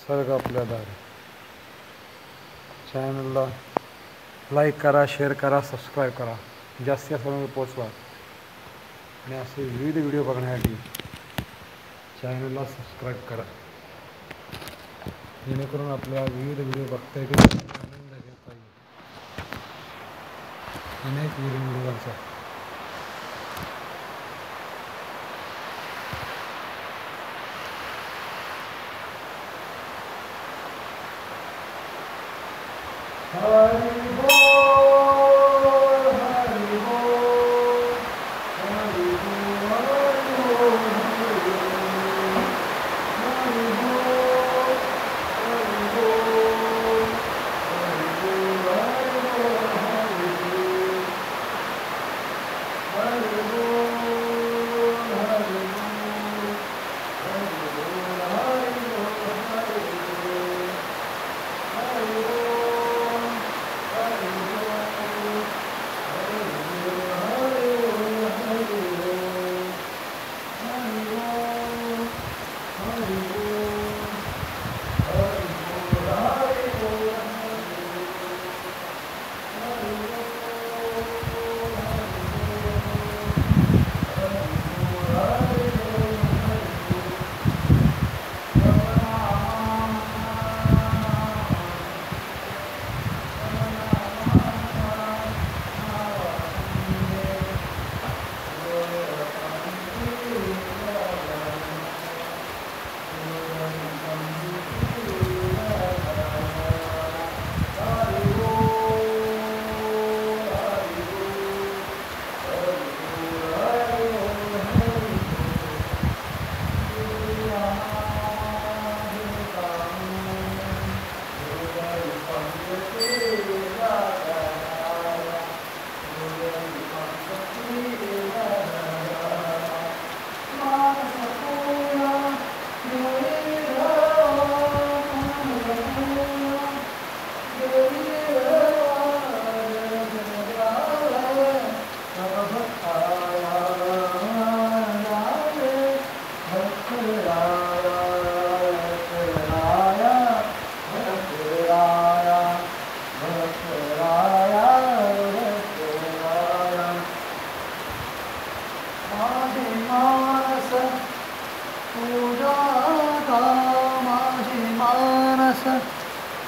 स्वर्ग आपल्या दारी. चॅनलला लाईक करा, शेअर करा, सबस्क्राईब करा, जास्तीत जास्त पोचवा. आणि असे विविध व्हिडिओ बघण्यासाठी चॅनलला सबस्क्राईब करा, जेणेकरून आपल्या विविध व्हिडिओ बघता येतील, आनंद घेता येईल अनेक विविध व्हिडिओचा. हरि बोल, हरि बोल, हरि बोल, हरि बोल, हरि बोल, हरि बोल, हरि बोल, हरि बोल,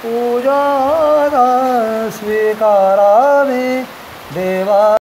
पूजा स्वीकारावी देवा.